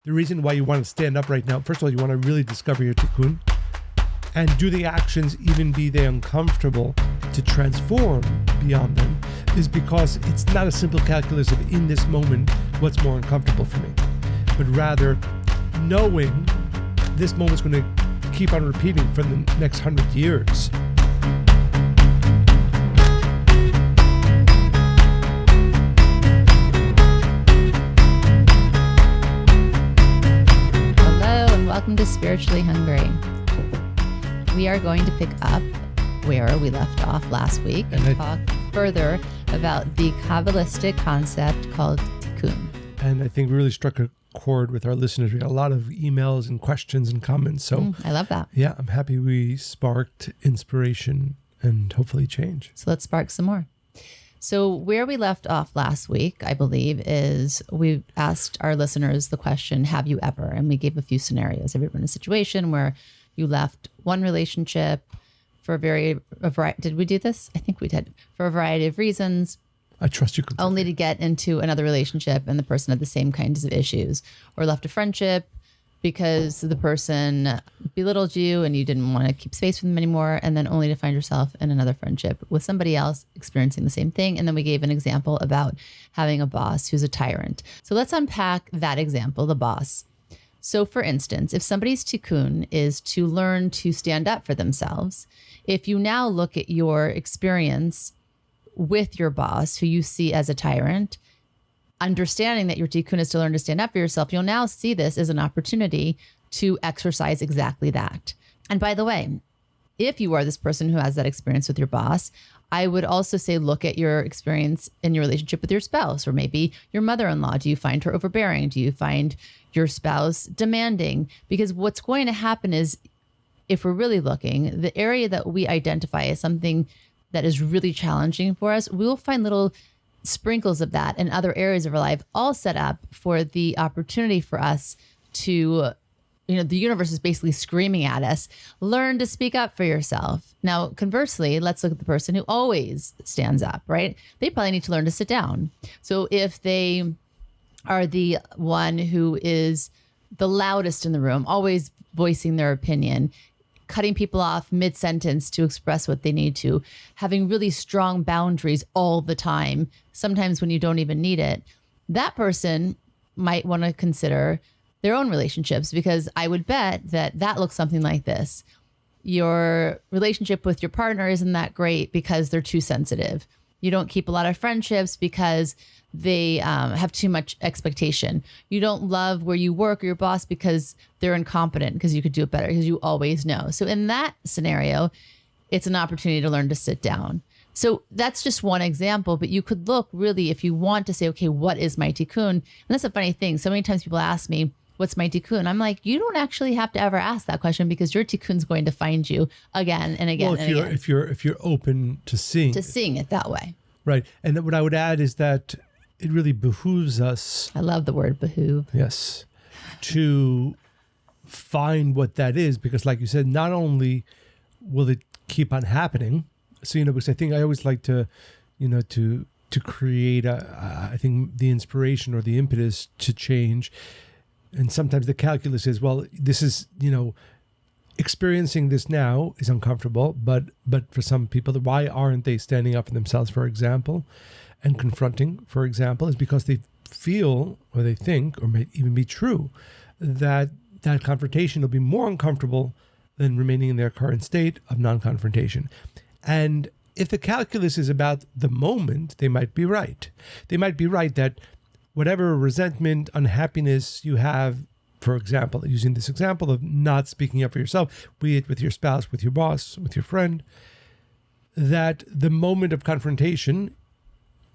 The reason why you want to stand up right now, first of all, you want to really discover your tikkun and do the actions, even be they uncomfortable, to transform beyond them, is because it's not a simple calculus of in this moment, what's more uncomfortable for me, but rather knowing this moment's going to keep on repeating for the next 100 years. Welcome to Spiritually Hungry. We are going to pick up where we left off last week and talk further about the Kabbalistic concept called tikkune. And I think we really struck a chord with our listeners. We got a lot of emails and questions and comments. So I love that. Yeah, I'm happy we sparked inspiration and hopefully change. So let's spark some more. So where we left off last week, I believe, is we asked our listeners the question, have you ever? And we gave a few scenarios. Have you ever been in a situation where you left one relationship for a variety, did we do this? I think we did. For a variety of reasons. I trust you completely. Only to get into another relationship and the person had the same kinds of issues. Or left a friendship because the person belittled you and you didn't want to keep space with them anymore, and then only to find yourself in another friendship with somebody else experiencing the same thing. And then we gave an example about having a boss who's a tyrant. So let's unpack that example, the boss. So for instance, if somebody's tikkun is to learn to stand up for themselves, if you now look at your experience with your boss, who you see as a tyrant, understanding that your tikkun is to learn to stand up for yourself, you'll now see this as an opportunity to exercise exactly that. And by the way, if you are this person who has that experience with your boss, I would also say, look at your experience in your relationship with your spouse, or maybe your mother-in-law. Do you find her overbearing? Do you find your spouse demanding? Because what's going to happen is, if we're really looking, the area that we identify as something that is really challenging for us, we will find little sprinkles of that in other areas of our life, all set up for the opportunity for us to, the universe is basically screaming at us, learn to speak up for yourself. Now, conversely, let's look at the person who always stands up, right? They probably need to learn to sit down. So if they are the one who is the loudest in the room, always voicing their opinion, cutting people off mid-sentence to express what they need to, having really strong boundaries all the time, sometimes when you don't even need it, that person might want to consider their own relationships, because I would bet that looks something like this. Your relationship with your partner isn't that great because they're too sensitive. You don't keep a lot of friendships because they have too much expectation. You don't love where you work or your boss because they're incompetent, because you could do it better, because you always know. So in that scenario, it's an opportunity to learn to sit down. So that's just one example, but you could look really, if you want to say, okay, what is my tikkun? And that's a funny thing. So many times people ask me, what's my tikkun? I'm like, you don't actually have to ever ask that question, because your tikkun's going to find you again and again. Well, if you're open to seeing it that way. Right. And what I would add is that it really behooves us. I love the word behoove. Yes. To find what that is, because like you said, not only will it keep on happening. So, because I think I always like to, to create I think the inspiration or the impetus to change. And sometimes the calculus is, well, this is, experiencing this now is uncomfortable, but for some people, why aren't they standing up for themselves, for example, and confronting, for example, is because they feel, or they think, or may even be true, that confrontation will be more uncomfortable than remaining in their current state of non-confrontation. And if the calculus is about the moment, they might be right. They might be right that whatever resentment, unhappiness you have, for example, using this example of not speaking up for yourself, be it with your spouse, with your boss, with your friend, that the moment of confrontation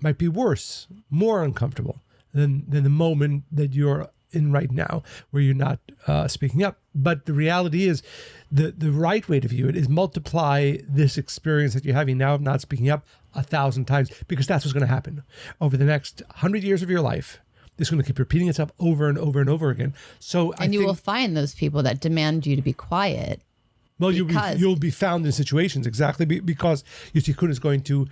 might be worse, more uncomfortable than the moment that you're in right now, where you're not speaking up. But the reality is, the right way to view it is multiply this experience that you're having now of not speaking up 1,000 times, because that's what's going to happen over the next 100 years of your life. This is going to keep repeating itself over and over and over again. So you will find those people that demand you to be quiet. Well, you'll be found in situations, exactly, because your tikkun is going to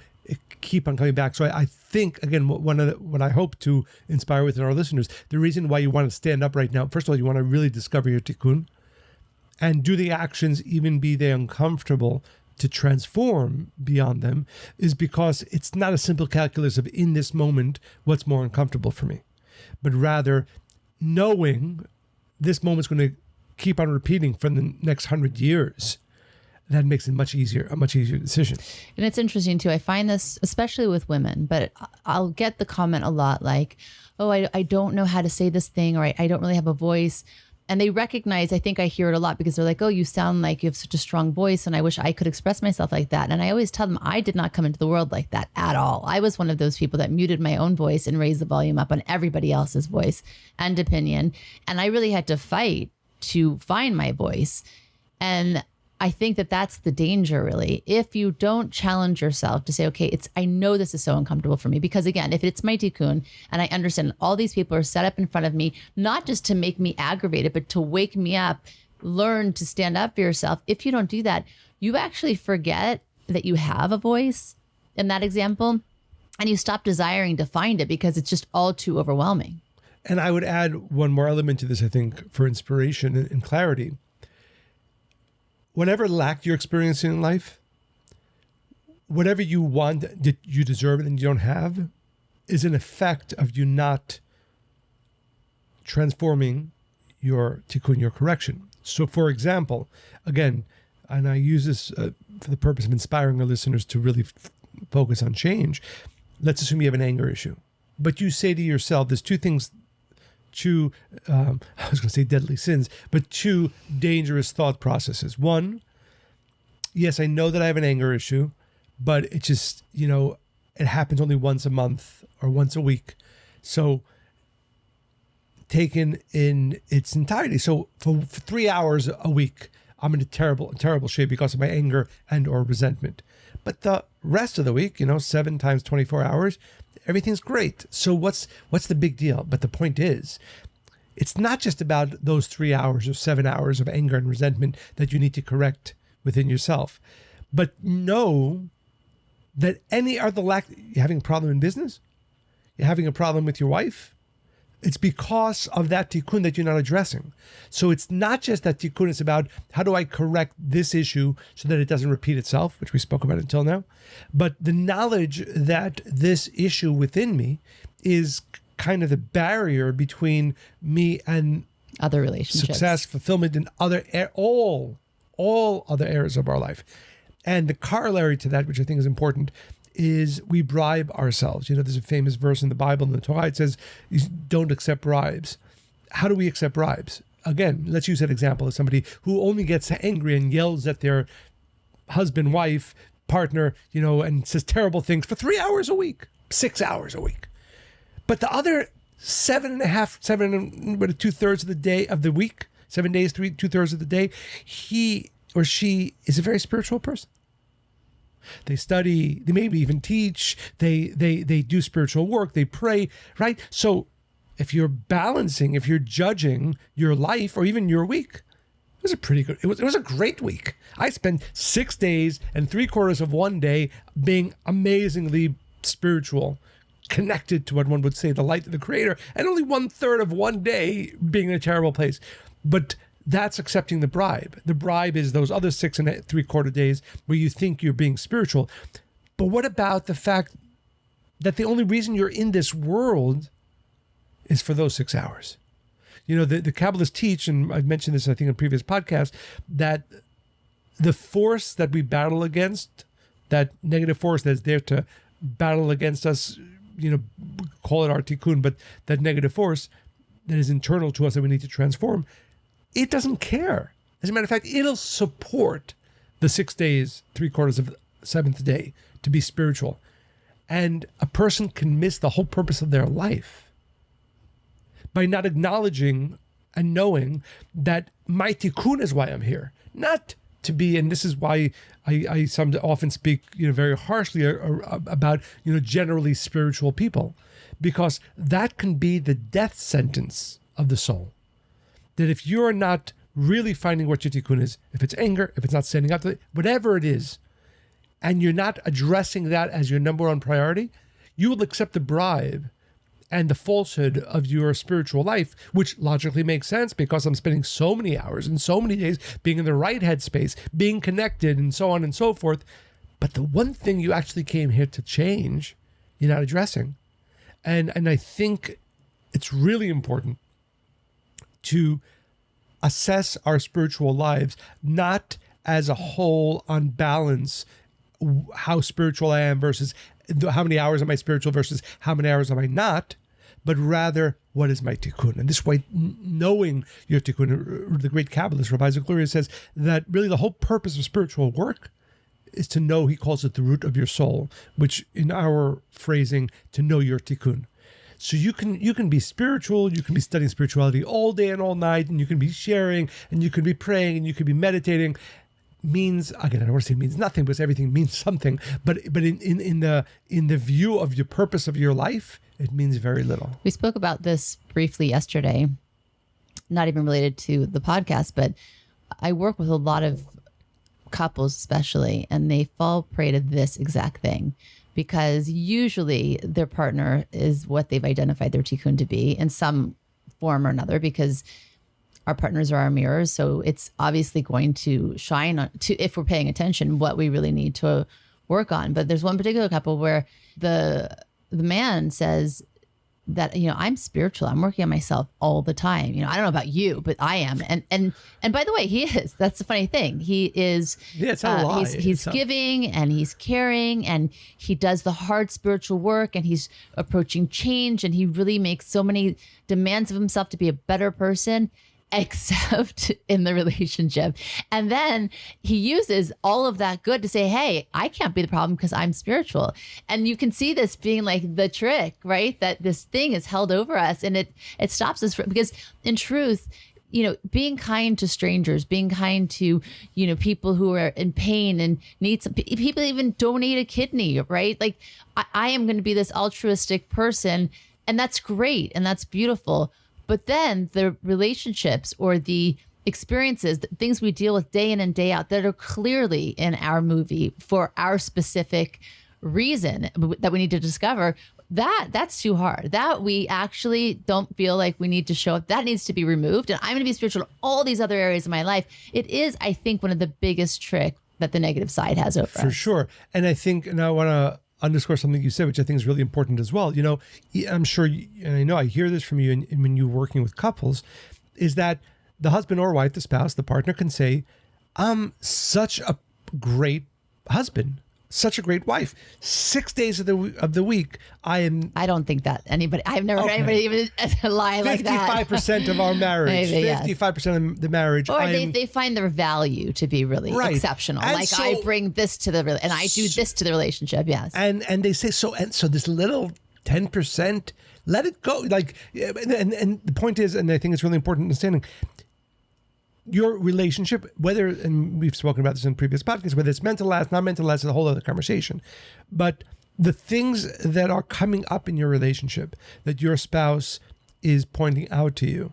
keep on coming back. So I think, again, what I hope to inspire within our listeners, the reason why you want to stand up right now, first of all, you want to really discover your tikkun and do the actions, even be they uncomfortable, to transform beyond them, is because it's not a simple calculus of in this moment, what's more uncomfortable for me, but rather knowing this moment's going to keep on repeating for the next 100 years. That makes it a much easier decision. And it's interesting too. I find this, especially with women, but I'll get the comment a lot like, oh, I don't know how to say this thing, or I don't really have a voice. And they recognize, I think I hear it a lot because they're like, oh, you sound like you have such a strong voice and I wish I could express myself like that. And I always tell them I did not come into the world like that at all. I was one of those people that muted my own voice and raised the volume up on everybody else's voice and opinion. And I really had to fight to find my voice. And I think that that's the danger, really. If you don't challenge yourself to say, okay, I know this is so uncomfortable for me, because again, if it's my tikkun and I understand all these people are set up in front of me, not just to make me aggravated, but to wake me up, learn to stand up for yourself. If you don't do that, you actually forget that you have a voice in that example, and you stop desiring to find it because it's just all too overwhelming. And I would add one more element to this, I think, for inspiration and clarity. Whatever lack you're experiencing in life, whatever you want that you deserve and you don't have, is an effect of you not transforming your tikkun, your correction. So, for example, again, and I use this for the purpose of inspiring our listeners to really focus on change. Let's assume you have an anger issue, but you say to yourself, there's I was going to say deadly sins, but two dangerous thought processes. One, yes, I know that I have an anger issue, but it just, it happens only once a month or once a week. So taken in its entirety. So for 3 hours a week, I'm in a terrible shape because of my anger and or resentment. But the rest of the week, 7 times 24 hours, everything's great. So what's the big deal? But the point is, it's not just about those 3 hours or 7 hours of anger and resentment that you need to correct within yourself. But know that any other lack, you're having a problem in business, you're having a problem with your wife, it's because of that tikkun that you're not addressing. So it's not just that tikkun, it's about how do I correct this issue so that it doesn't repeat itself, which we spoke about until now. But the knowledge that this issue within me is kind of the barrier between me and other relationships, success, fulfillment, and all other areas of our life. And the corollary to that, which I think is important, is we bribe ourselves. There's a famous verse in the Bible, in the Torah, it says, don't accept bribes. How do we accept bribes? Again, let's use that example of somebody who only gets angry and yells at their husband, wife, partner, and says terrible things for 3 hours a week, 6 hours a week. But the other 2/3 of the day of the week, 7 days, 2/3 of the day, he or she is a very spiritual person. They study, they maybe even teach, they do spiritual work, they pray, right? So if you're balancing, if you're judging your life or even your week, it was a pretty good, it was a great week. I spent 6 days and 3/4 of one day being amazingly spiritual, connected to what one would say the light of the Creator, and only 1/3 of one day being in a terrible place. But that's accepting the bribe. The bribe is those other 6 3/4 days where you think you're being spiritual. But what about the fact that the only reason you're in this world is for those 6 hours? The Kabbalists teach, and I've mentioned this, I think, in previous podcasts, that the force that we battle against, that negative force that's there to battle against us, call it our tikkun, but that negative force that is internal to us that we need to transform, it doesn't care. As a matter of fact, it'll support the 6 days, 3/4 of the 7th day to be spiritual. And a person can miss the whole purpose of their life by not acknowledging and knowing that my tikkun is why I'm here. Not to be, and this is why I often speak, very harshly about, generally spiritual people, because that can be the death sentence of the soul. That if you're not really finding what your tikkun is, if it's anger, if it's not standing up to it, whatever it is, and you're not addressing that as your number one priority, you will accept the bribe and the falsehood of your spiritual life, which logically makes sense because I'm spending so many hours and so many days being in the right headspace, being connected, and so on and so forth. But the one thing you actually came here to change, you're not addressing. And I think it's really important to assess our spiritual lives, not as a whole on balance, how spiritual I am versus how many hours am I spiritual versus how many hours am I not, but rather, what is my tikkun? And this way, knowing your tikkun, the great Kabbalist Rabbi Zagluria says that really the whole purpose of spiritual work is to know, he calls it the root of your soul, which in our phrasing, to know your tikkun. So you can be spiritual, you can be studying spirituality all day and all night, and you can be sharing, and you can be praying, and you can be meditating. Means, again, I don't want to say means nothing, because everything means something. But in the view of your purpose of your life, it means very little. We spoke about this briefly yesterday, not even related to the podcast, but I work with a lot of couples especially, and they fall prey to this exact thing, because usually their partner is what they've identified their tikkun to be in some form or another, because our partners are our mirrors. So it's obviously going to shine on to, if we're paying attention, what we really need to work on. But there's one particular couple where the man says that, I'm spiritual. I'm working on myself all the time. I don't know about you, but I am. And by the way, he is. That's the funny thing. He is. Yeah, it's not a lie. He's giving and he's caring and he does the hard spiritual work and he's approaching change and he really makes so many demands of himself to be a better person, except in the relationship. And then he uses all of that good to say, hey, I can't be the problem because I'm spiritual. And you can see this being like the trick, right? That this thing is held over us and it stops us because in truth, being kind to strangers, being kind to, people who are in pain and need some, people even donate a kidney, right? Like I am going to be this altruistic person, and that's great. And that's beautiful. But then the relationships or the experiences, the things we deal with day in and day out that are clearly in our movie for our specific reason that we need to discover, that's too hard. That we actually don't feel like we need to show up. That needs to be removed. And I'm going to be spiritual in all these other areas of my life. It is, I think, one of the biggest tricks that the negative side has over us. For sure. And I think, and I want to underscore something you said, which I think is really important as well. I'm sure, and I know I hear this from you and when you're working with couples, is that the husband or wife, the spouse, the partner can say, I'm such a great husband, such a great wife. 6 days of the week, I don't think that I've never heard anybody even lie like that. 55% of our marriage, Maybe, 55% of the marriage. Or they find their value to be really exceptional. And like, I bring this to and I do this to the relationship. Yes. And they say, so this little 10%, let it go. Like, and the point is, and I think it's really important understanding, your relationship, whether, and we've spoken about this in previous podcasts, whether it's meant to last, not meant to last, is a whole other conversation. But the things that are coming up in your relationship that your spouse is pointing out to you,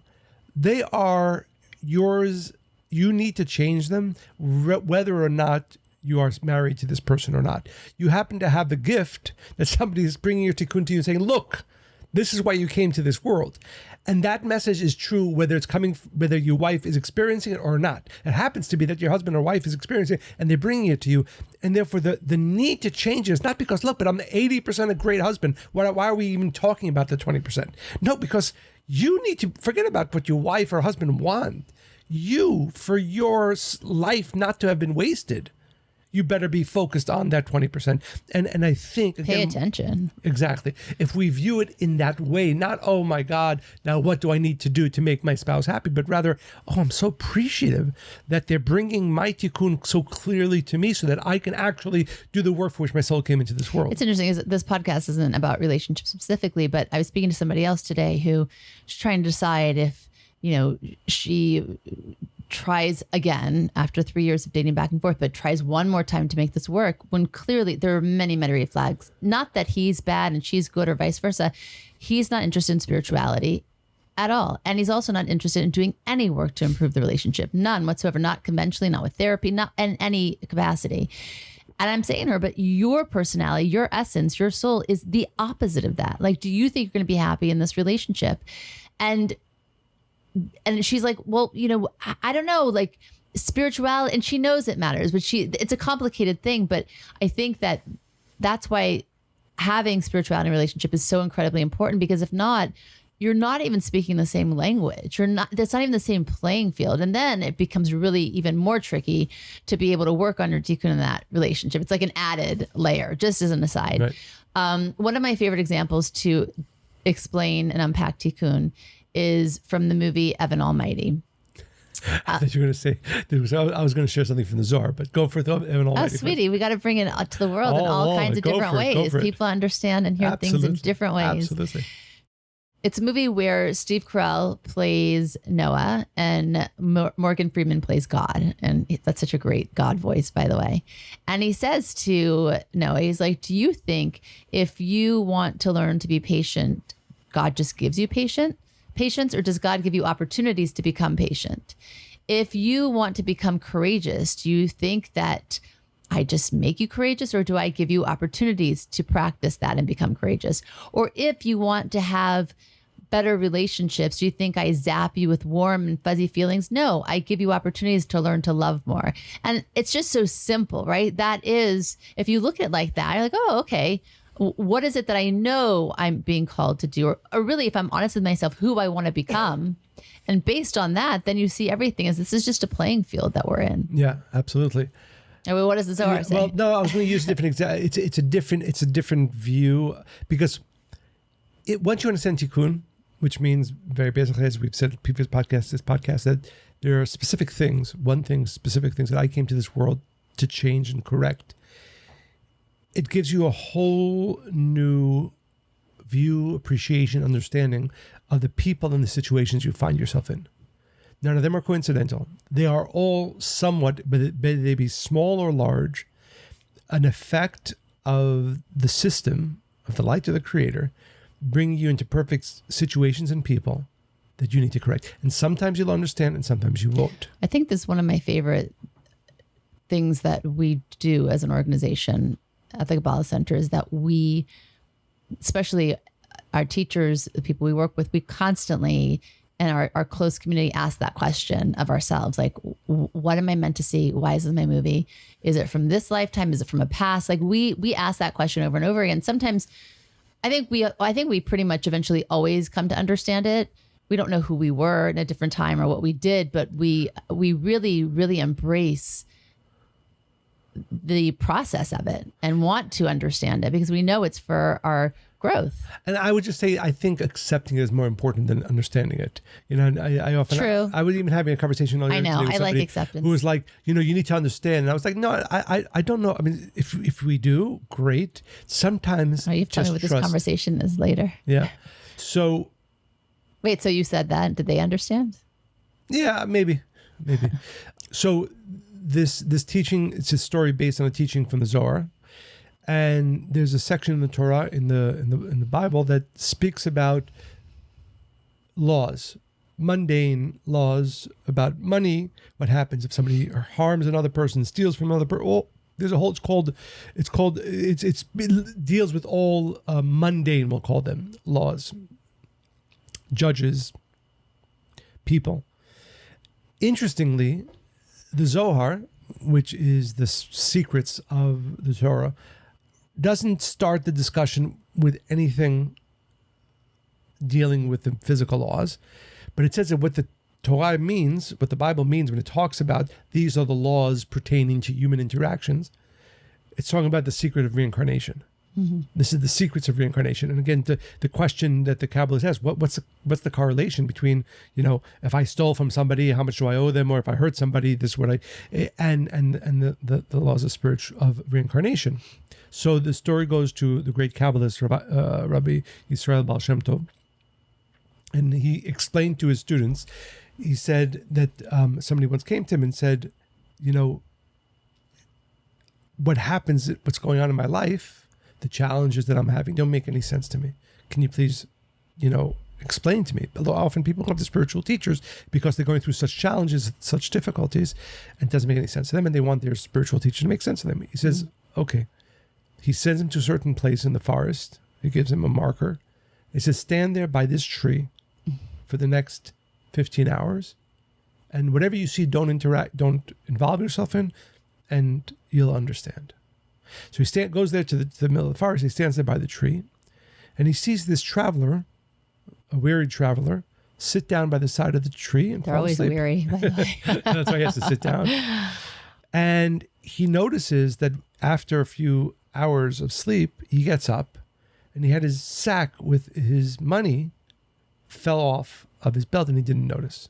they are yours. You need to change them, whether or not you are married to this person or not. You happen to have the gift that somebody is bringing your tikkun to you and saying, look, this is why you came to this world. And that message is true whether your wife is experiencing it or not. It happens to be that your husband or wife is experiencing it and they're bringing it to you. And therefore the need to change is not because, look, but I'm the 80% a great husband. Why are we even talking about the 20%? No, because you need to forget about what your wife or husband want. You, for your life not to have been wasted, you better be focused on that 20%. And I think, again, pay attention. Exactly. If we view it in that way, not, oh my God, now what do I need to do to make my spouse happy? But rather, oh, I'm so appreciative that they're bringing my tikkun so clearly to me so that I can actually do the work for which my soul came into this world. It's interesting. This podcast isn't about relationships specifically, but I was speaking to somebody else today who was trying to decide if, she tries again after 3 years of dating back and forth, but tries one more time to make this work when clearly there are many, many red flags. Not that he's bad and she's good or vice versa. He's not interested in spirituality at all. And he's also not interested in doing any work to improve the relationship. None whatsoever, not conventionally, not with therapy, not in any capacity. And I'm saying to her, but your personality, your essence, your soul is the opposite of that. Like, do you think you're going to be happy in this relationship? And she's like, well, I don't know, like spirituality, and she knows it matters, but it's a complicated thing. But I think that's why having spirituality in a relationship is so incredibly important, because if not, you're not even speaking the same language. That's not even the same playing field. And then it becomes really even more tricky to be able to work on your tikkun in that relationship. It's like an added layer, just as an aside. Right. One of my favorite examples to explain and unpack tikkun is from the movie Evan Almighty. I thought you were going to say, I was going to share something from the Zohar, but go for Evan Almighty. Oh, sweetie, we got to bring it out to the world in all kinds of different ways. People understand and hear things in different ways. Absolutely. It's a movie where Steve Carell plays Noah and Morgan Freeman plays God. And that's such a great God voice, by the way. And he says to Noah, he's like, do you think if you want to learn to be patient, God just gives you patience, or does God give you opportunities to become patient? If you want to become courageous, do you think that I just make you courageous, or do I give you opportunities to practice that and become courageous? Or if you want to have better relationships, do you think I zap you with warm and fuzzy feelings? No, I give you opportunities to learn to love more. And it's just so simple, right? That is, if you look at it like that, you're like, oh, okay. What is it that I know I'm being called to do? Or really, if I'm honest with myself, who I want to become. And based on that, then you see everything as this is just a playing field that we're in. Yeah, absolutely. I mean, what does the Zohar say? Well, no, I was going to use a different example. It's a different view, because once you understand tikkun, which means very basically, as we've said in previous podcasts, this podcast, that there are specific things that I came to this world to change and correct. It gives you a whole new view, appreciation, understanding of the people and the situations you find yourself in. None of them are coincidental. They are all somewhat, but they be small or large, an effect of the system, of the light of the Creator, bringing you into perfect situations and people that you need to correct. And sometimes you'll understand and sometimes you won't. I think this is one of my favorite things that we do as an organization at the Kabbalah Center, is that we, especially our teachers, the people we work with, we constantly, in our close community, ask that question of ourselves. Like, what am I meant to see? Why is this my movie? Is it from this lifetime? Is it from a past? Like we ask that question over and over again. Sometimes I think we pretty much eventually always come to understand it. We don't know who we were in a different time or what we did, but we really, really embrace the process of it and want to understand it because we know it's for our growth. And I would just say, I think accepting it is more important than understanding it. You know, I often, True. I was even having a conversation earlier today with somebody like acceptance. who was like, you know, you need to understand. And I was like, no, I don't know. I mean, if we do, great. Sometimes you have to tell me what this conversation is later. Yeah. So. Wait, so you said that. Did they understand? Yeah, maybe. So this teaching, it's a story based on a teaching from the Zohar. And there's a section in the Torah, in the Bible, that speaks about laws, mundane laws about money. What happens if somebody harms another person, steals from another person? Oh, there's a whole. It deals with all mundane, we'll call them, laws, judges, people. Interestingly, the Zohar, which is the secrets of the Torah, doesn't start the discussion with anything dealing with the physical laws, but it says that what the Torah means, what the Bible means when it talks about these are the laws pertaining to human interactions, it's talking about the secret of reincarnation. Mm-hmm. This is the secrets of reincarnation. And again, the question that the Kabbalah asks, what's the correlation between, you know, if I stole from somebody, how much do I owe them? Or if I hurt somebody, this is what and the laws of reincarnation. So the story goes to the great Kabbalist, Rabbi Yisrael Baal Shem Tov, and he explained to his students, he said that somebody once came to him and said, you know, what's going on in my life, the challenges that I'm having don't make any sense to me. Can you please, you know, explain to me? Although often people come to spiritual teachers because they're going through such challenges, such difficulties, and it doesn't make any sense to them, and they want their spiritual teacher to make sense to them. He says, Okay. He sends him to a certain place in the forest. He gives him a marker. He says, stand there by this tree for the next 15 hours. And whatever you see, don't involve yourself in, and you'll understand. So he goes there to the middle of the forest. He stands there by the tree, and he sees this traveler, a weary traveler, sit down by the side of the tree and They're fall always asleep. weary, by the way. That's why he has to sit down. And he notices that after a few hours of sleep, he gets up, and he had his sack with his money fell off of his belt, and he didn't notice.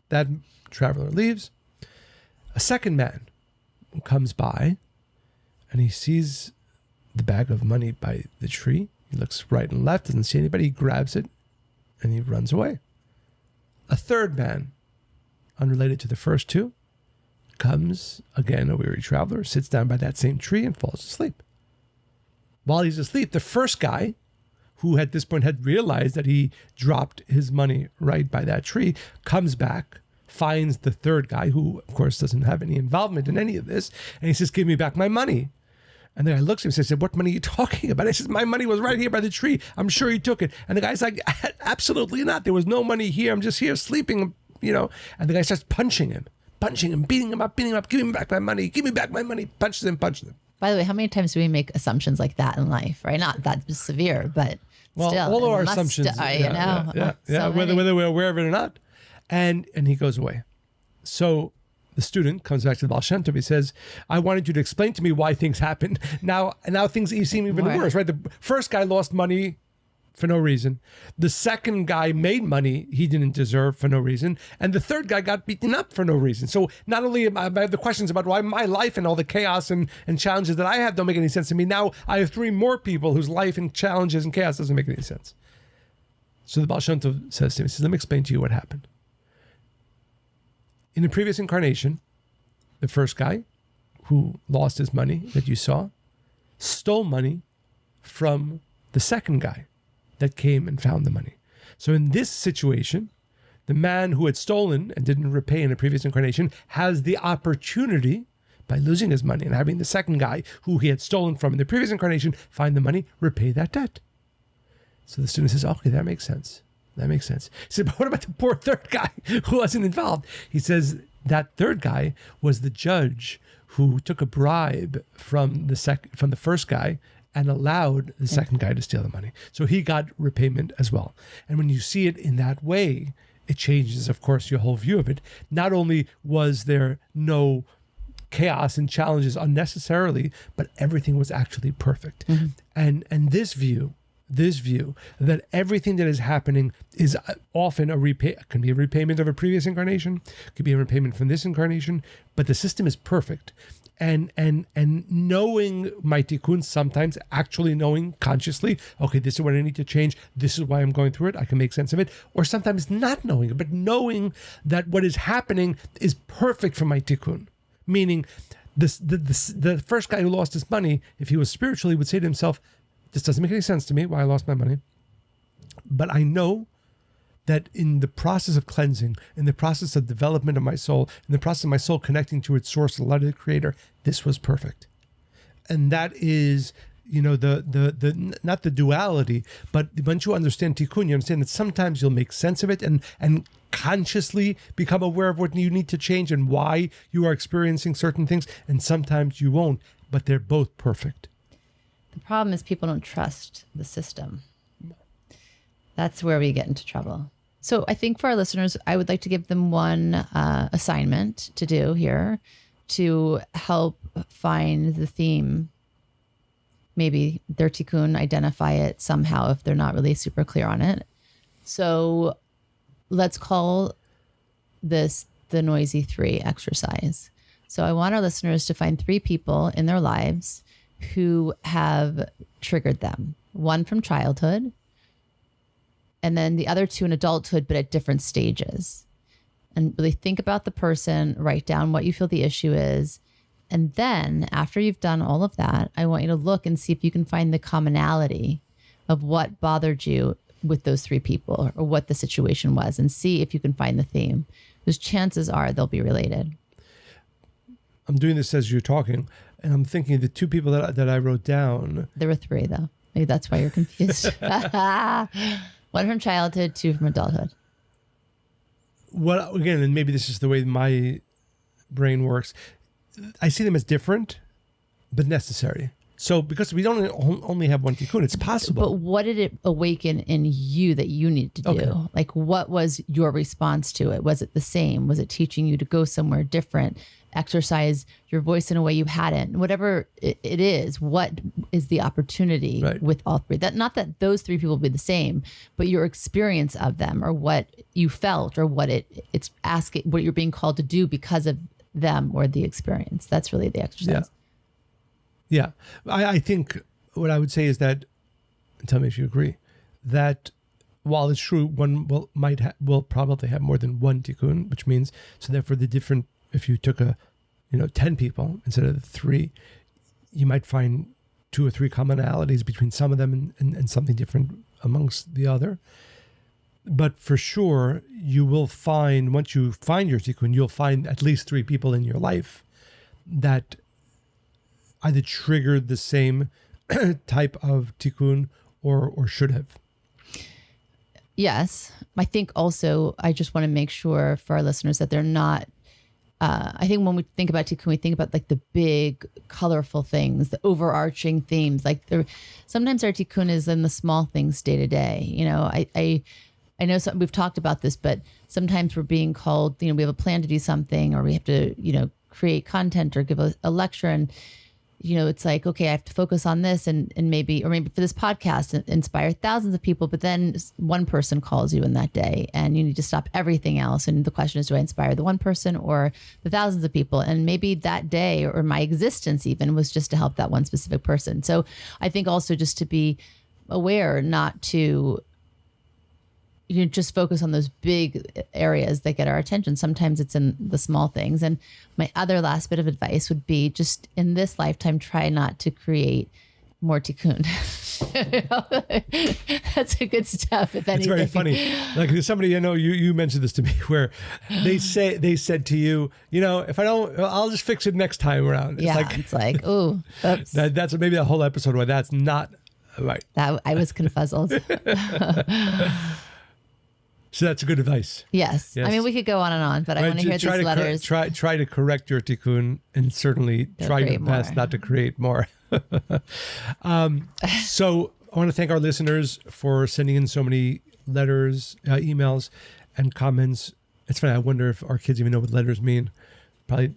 That traveler leaves. A second man comes by, and he sees the bag of money by the tree. He looks right and left, doesn't see anybody. He grabs it, and he runs away. A third man, unrelated to the first two, comes, again, a weary traveler, sits down by that same tree and falls asleep. While he's asleep, the first guy, who at this point had realized that he dropped his money right by that tree, comes back, finds the third guy, who, of course, doesn't have any involvement in any of this, and he says, give me back my money. And the guy looks at him and says, what money are you talking about? I says, my money was right here by the tree. I'm sure he took it. And the guy's like, absolutely not. There was no money here. I'm just here sleeping, And the guy starts punching him, beating him up. Give me back my money. Give me back my money. Punches him. By the way, how many times do we make assumptions like that in life, right? Not that severe, but well, still. All of our assumptions, So whether we're aware of it or not. And he goes away. So the student comes back to the Baal Shem Tov. He says, I wanted you to explain to me why things happen. Now things seem even worse, right? The first guy lost money for no reason. The second guy made money he didn't deserve for no reason. And the third guy got beaten up for no reason. So not only I have the questions about why my life and all the chaos and challenges that I have don't make any sense to me, now I have three more people whose life and challenges and chaos doesn't make any sense. So the Baal Shem Tov says to him, he says, let me explain to you what happened. In the previous incarnation, the first guy who lost his money that you saw stole money from the second guy that came and found the money. So in this situation, the man who had stolen and didn't repay in a previous incarnation has the opportunity, by losing his money and having the second guy who he had stolen from in the previous incarnation find the money, repay that debt. So the student says, okay, that makes sense. He said, but what about the poor third guy who wasn't involved? He says that third guy was the judge who took a bribe from the first guy and allowed the second guy to steal the money. So he got repayment as well. And when you see it in that way, it changes, of course, your whole view of it. Not only was there no chaos and challenges unnecessarily, but everything was actually perfect. Mm-hmm. And this view that everything that is happening is often can be a repayment of a previous incarnation, could be a repayment from this incarnation, but the system is perfect. And knowing my tikkun, sometimes actually knowing consciously, okay, this is what I need to change, this is why I'm going through it, I can make sense of it, or sometimes not knowing it, but knowing that what is happening is perfect for my tikkun. Meaning, the first guy who lost his money, if he was spiritually, would say to himself, this doesn't make any sense to me, why I lost my money. But I know that in the process of cleansing, in the process of development of my soul, in the process of my soul connecting to its source, the light of the Creator, this was perfect. And that is, the not the duality, but once you understand tikkun, you understand that sometimes you'll make sense of it and consciously become aware of what you need to change and why you are experiencing certain things, and sometimes you won't, but they're both perfect. The problem is people don't trust the system. That's where we get into trouble. So I think for our listeners, I would like to give them one assignment to do here to help find the theme, maybe their tikkun, identify it somehow if they're not really super clear on it. So let's call this the noisy 3 exercise. So I want our listeners to find 3 people in their lives who have triggered them. One from childhood, and then the other 2 in adulthood, but at different stages. And really think about the person, write down what you feel the issue is. And then after you've done all of that, I want you to look and see if you can find the commonality of what bothered you with those 3 people or what the situation was, and see if you can find the theme, because chances are they'll be related. I'm doing this as you're talking, and I'm thinking the two people that I wrote down. There were three, though. Maybe that's why you're confused. One from childhood, two from adulthood. Well, again, and maybe this is the way my brain works. I see them as different, but necessary. So because we don't only have one tikkun, it's possible. But what did it awaken in you that you needed to do? Okay. Like, what was your response to it? Was it the same? Was it teaching you to go somewhere different, exercise your voice in a way you hadn't? Whatever it is, what is the opportunity with all three? That not that those three people will be the same, but your experience of them, or what you felt, or what it's asking, what you're being called to do because of them or the experience. That's really the exercise. Yeah. I think what I would say is that, tell me if you agree, that while it's true, one will probably have more than one tikkun, which means, so therefore the different, if you took 10 people instead of 3, you might find 2 or 3 commonalities between some of them and something different amongst the other. But for sure, you will find, once you find your tikkun, you'll find at least 3 people in your life that either triggered the same type of tikkun or should have. Yes. I think also, I just want to make sure for our listeners that they're not, I think when we think about tikkun, we think about like the big, colorful things, the overarching themes. Like sometimes our tikkun is in the small things day to day. I know we've talked about this, but sometimes we're being called, we have a plan to do something, or we have to, create content or give a lecture, and it's like, okay, I have to focus on this and maybe for this podcast, inspire thousands of people. But then one person calls you in that day and you need to stop everything else. And the question is, do I inspire the one person or the thousands of people? And maybe that day, or my existence even, was just to help that one specific person. So I think also just to be aware, not to just focus on those big areas that get our attention. Sometimes it's in the small things. And my other last bit of advice would be, just in this lifetime, try not to create more tikkun. That's a good stuff, if anything. It's very funny. Like somebody, you mentioned this to me, where they said to you, if I don't, I'll just fix it next time around. It's like, ooh, oops. That's maybe a whole episode where that's not right. That I was confuzzled. So that's good advice. Yes. I mean, we could go on and on, but I want to hear these letters. Try to correct your tikkun, and certainly try your best not to create more. So I want to thank our listeners for sending in so many letters, emails, and comments. It's funny. I wonder if our kids even know what letters mean. Probably,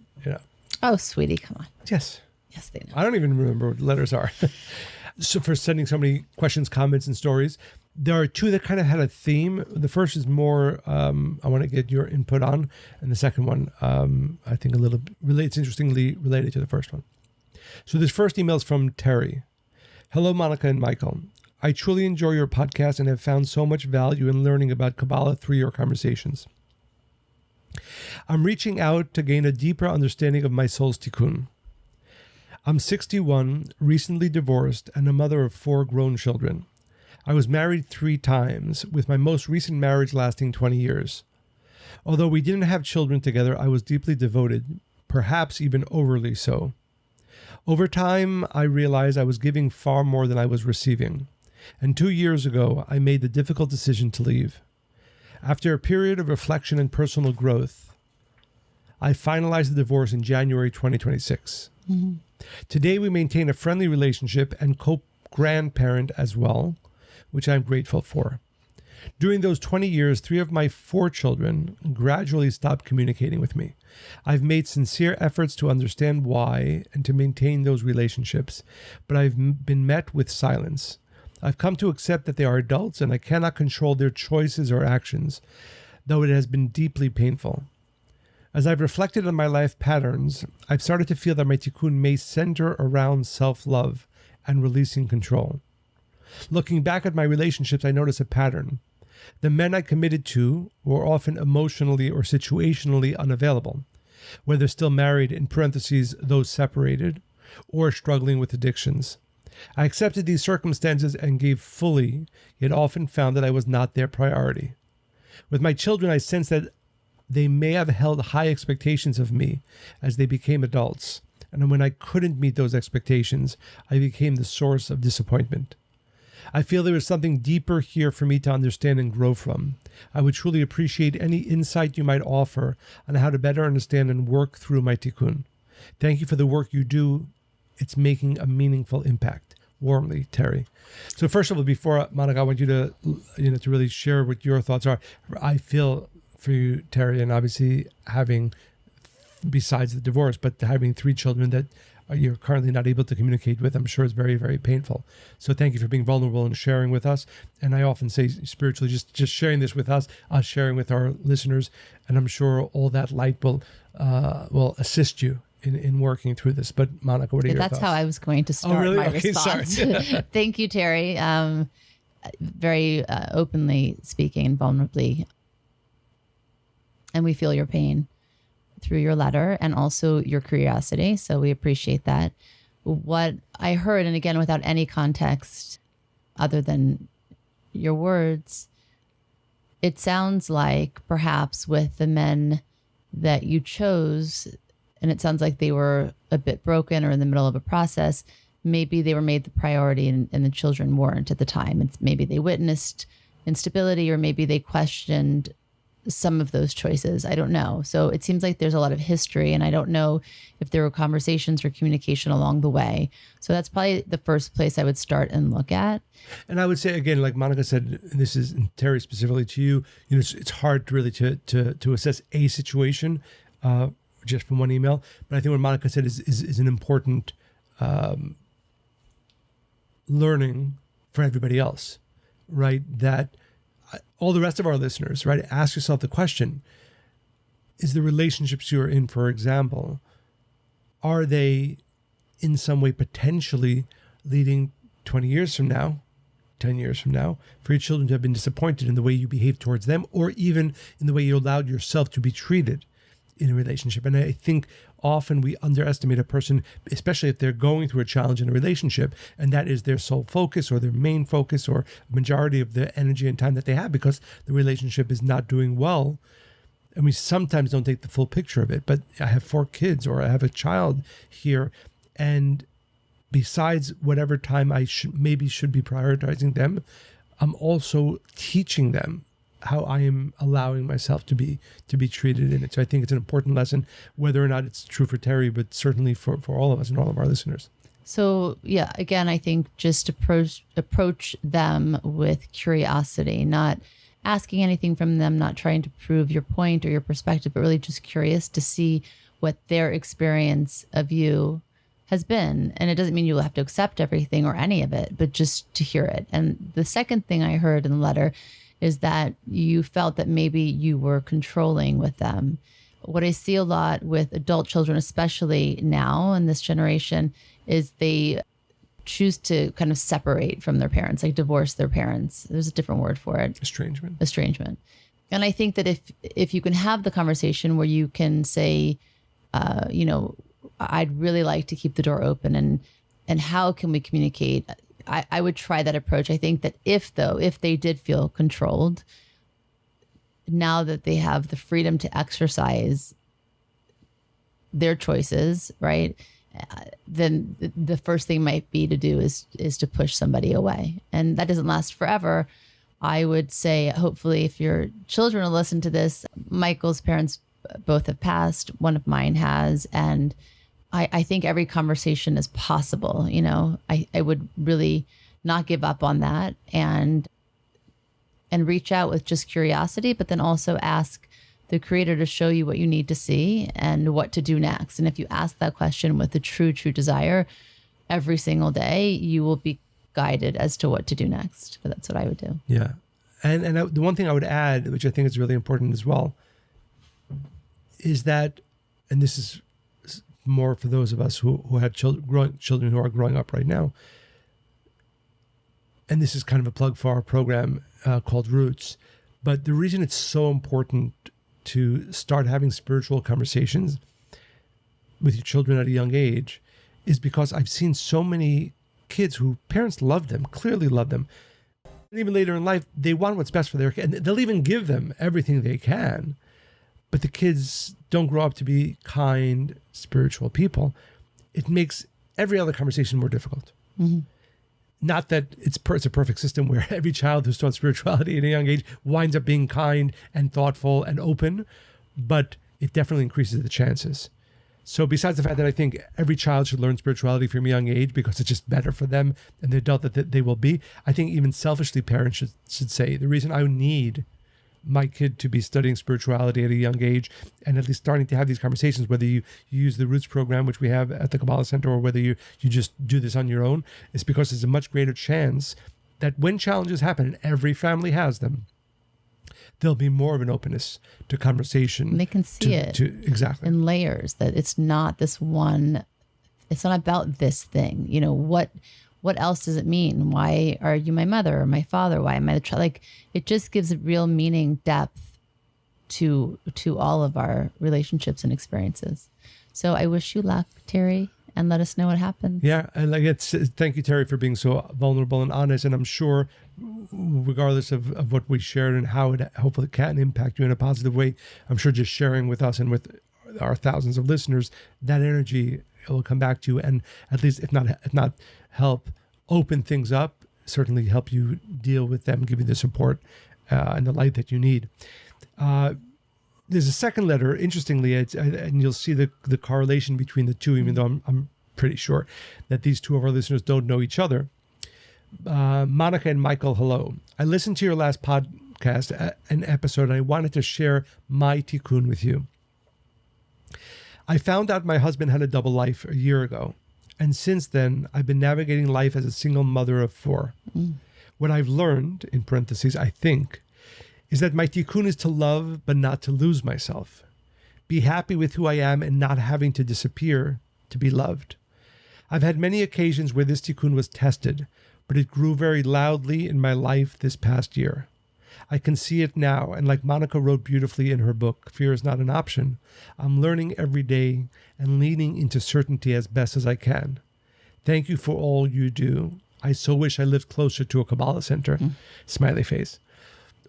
Oh, sweetie, come on. Yes. Yes, they know. I don't even remember what letters are. So for sending so many questions, comments, and stories. There are 2 that kind of had a theme. The first is more, I want to get your input on. And the second one, I think it's interestingly related to the first one. So this first email is from Terry. Hello, Monica and Michael. I truly enjoy your podcast and have found so much value in learning about Kabbalah through your conversations. I'm reaching out to gain a deeper understanding of my soul's tikkun. I'm 61, recently divorced, and a mother of 4 grown children. I was married 3 times, with my most recent marriage lasting 20 years. Although we didn't have children together, I was deeply devoted, perhaps even overly so. Over time, I realized I was giving far more than I was receiving, and 2 years ago, I made the difficult decision to leave. After a period of reflection and personal growth, I finalized the divorce in January 2026. Mm-hmm. Today, we maintain a friendly relationship and co-grandparent as well, which I'm grateful for. During those 20 years, 3 of my 4 children gradually stopped communicating with me. I've made sincere efforts to understand why and to maintain those relationships, but I've been met with silence. I've come to accept that they are adults and I cannot control their choices or actions, though it has been deeply painful. As I've reflected on my life patterns, I've started to feel that my tikkun may center around self-love and releasing control. Looking back at my relationships, I notice a pattern. The men I committed to were often emotionally or situationally unavailable, whether still married, in parentheses, those separated, or struggling with addictions. I accepted these circumstances and gave fully, yet often found that I was not their priority. With my children, I sensed that They may have held high expectations of me as they became adults. And when I couldn't meet those expectations, I became the source of disappointment. I feel there is something deeper here for me to understand and grow from. I would truly appreciate any insight you might offer on how to better understand and work through my tikkun. Thank you for the work you do. It's making a meaningful impact. Warmly, Terry. So first of all, before Monica, I want you to, to really share what your thoughts are. I feel for you, Terry, and obviously having, besides the divorce, but having 3 children that you're currently not able to communicate with, I'm sure is very, very painful. So thank you for being vulnerable and sharing with us. And I often say spiritually, just sharing this with us sharing with our listeners, and I'm sure all that light will assist you in working through this. But Monica, what are your thoughts? That's how I was going to start my response. Thank you, Terry. Very openly speaking and vulnerably. And we feel your pain through your letter and also your curiosity. So we appreciate that. What I heard, and again, without any context other than your words, it sounds like perhaps with the men that you chose, and it sounds like they were a bit broken or in the middle of a process, maybe they were made the priority and the children weren't at the time. And maybe they witnessed instability, or maybe they questioned some of those choices. I don't know. So it seems like there's a lot of history, and I don't know if there were conversations or communication along the way. So that's probably the first place I would start and look at. And I would say, again, like Monica said, this is Terry specifically to you, it's hard really to assess a situation just from one email. But I think what Monica said is an important learning for everybody else, right? That all the rest of our listeners, right? Ask yourself the question, is the relationships you're in, for example, are they in some way potentially leading 20 years from now, 10 years from now, for your children to have been disappointed in the way you behave towards them, or even in the way you allowed yourself to be treated in a relationship? And I think often we underestimate a person, especially if they're going through a challenge in a relationship, and that is their sole focus or their main focus or a majority of the energy and time that they have, because the relationship is not doing well. And we sometimes don't take the full picture of it. But I have 4 kids, or I have a child here, and besides whatever time I should be prioritizing them, I'm also teaching them how I am allowing myself to be treated in it. So I think it's an important lesson, whether or not it's true for Terry, but certainly for all of us and all of our listeners. So yeah, again, I think just approach them with curiosity, not asking anything from them, not trying to prove your point or your perspective, but really just curious to see what their experience of you has been. And it doesn't mean you'll have to accept everything or any of it, but just to hear it. And the second thing I heard in the letter is that you felt that maybe you were controlling with them. What I see a lot with adult children, especially now in this generation, is they choose to kind of separate from their parents, like divorce their parents. There's a different word for it. Estrangement. And I think that if you can have the conversation where you can say, I'd really like to keep the door open, and how can we communicate? I would try that approach. I think that if they did feel controlled, now that they have the freedom to exercise their choices, right? Then the first thing might be to do is to push somebody away. And that doesn't last forever. I would say, hopefully, if your children will listen to this, Michael's parents both have passed, one of mine has, and I think every conversation is possible. I would really not give up on that and reach out with just curiosity, but then also ask the Creator to show you what you need to see and what to do next. And if you ask that question with a true desire every single day, you will be guided as to what to do next. But that's what I would do. Yeah. And the one thing I would add, which I think is really important as well, is that, and this is more for those of us who have children who are growing up right now. And this is kind of a plug for our program called Roots. But the reason it's so important to start having spiritual conversations with your children at a young age is because I've seen so many kids who parents love them, clearly love them. And even later in life, they want what's best for their kid. And they'll even give them everything they can. but the kids don't grow up to be kind, spiritual people, it makes every other conversation more difficult. Mm-hmm. Not that it's a perfect system where every child who's taught spirituality at a young age winds up being kind and thoughtful and open, but it definitely increases the chances. So besides the fact that I think every child should learn spirituality from a young age because it's just better for them and the adult that they will be, I think even selfishly parents should say the reason I need my kid to be studying spirituality at a young age and at least starting to have these conversations, whether you use the Roots program, which we have at the Kabbalah Center, or whether you just do this on your own, is because there's a much greater chance that when challenges happen, and every family has them, there'll be more of an openness to conversation. And they can see it exactly in layers, that it's not this one, it's not about this thing. You know, what else does it mean? Why are you my mother or my father? Why am I the child? Like, it just gives a real meaning, depth to all of our relationships and experiences. So I wish you luck, Terry, and let us know what happens. Yeah, and thank you, Terry, for being so vulnerable and honest. And I'm sure, regardless of what we shared and how it hopefully can impact you in a positive way, I'm sure just sharing with us and with our thousands of listeners, that energy will come back to you, and at least, if not help open things up, certainly help you deal with them, give you the support and the light that you need. There's a second letter, interestingly, and you'll see the correlation between the two, even though I'm pretty sure that these two of our listeners don't know each other. Monica and Michael, hello. I listened to your last podcast, an episode, and I wanted to share my tikkun with you. I found out my husband had a double life a year ago, and since then, I've been navigating life as a single mother of 4. What I've learned, in parentheses, I think, is that my tikkun is to love, but not to lose myself. Be happy with who I am and not having to disappear to be loved. I've had many occasions where this tikkun was tested, but it grew very loudly in my life this past year. I can see it now, and like Monica wrote beautifully in her book, Fear is Not an Option, I'm learning every day and leaning into certainty as best as I can. Thank you for all you do. I so wish I lived closer to a Kabbalah center. Smiley face.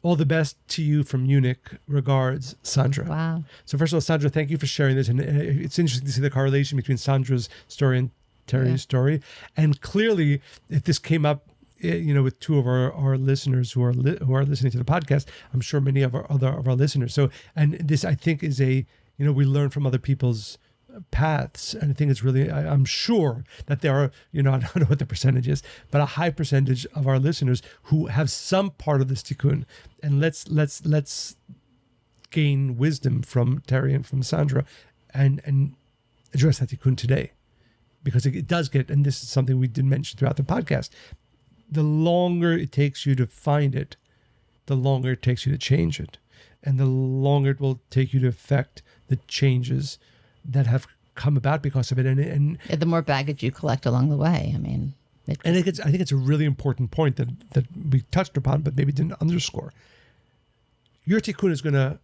All the best to you from Munich. Regards, Sandra. Wow. So first of all, Sandra, thank you for sharing this. And it's interesting to see the correlation between Sandra's story and Terry's story. And clearly, if this came up, with two of our listeners who are listening to the podcast, I'm sure many of our listeners. So, and this I think is we learn from other people's paths, and I think it's really, I'm sure that there are, I don't know what the percentage is, but a high percentage of our listeners who have some part of this tikkun. And let's gain wisdom from Terry and from Sandra, and address that tikkun today, because it does get, and this is something we did mention throughout the podcast. The longer it takes you to find it, the longer it takes you to change it. And the longer it will take you to affect the changes that have come about because of it. And the more baggage you collect along the way. I mean, I think it's a really important point that we touched upon, but maybe didn't underscore. Your tikkun is going to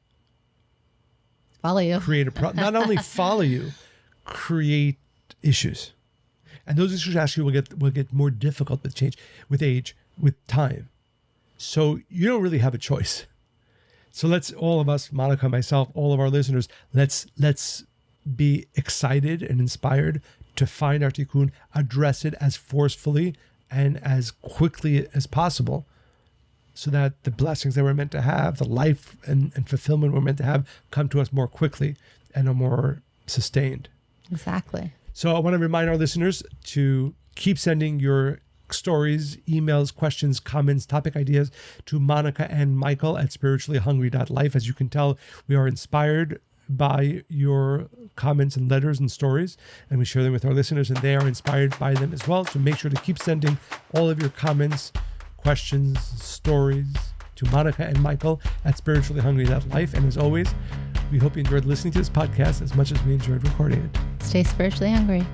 follow you. Create not only follow you, create issues. And those issues actually will get more difficult with change, with age, with time. So you don't really have a choice. So let's, all of us, Monica, myself, all of our listeners, let's be excited and inspired to find our tikkun, address it as forcefully and as quickly as possible, so that the blessings that we're meant to have, the life and fulfillment we're meant to have, come to us more quickly and are more sustained. Exactly. So I want to remind our listeners to keep sending your stories, emails, questions, comments, topic ideas to Monica and Michael at spirituallyhungry.life. As you can tell, we are inspired by your comments and letters and stories, and we share them with our listeners, and they are inspired by them as well. So make sure to keep sending all of your comments, questions, stories to Monica and Michael at spirituallyhungry.life. And as always, we hope you enjoyed listening to this podcast as much as we enjoyed recording it. Stay spiritually hungry.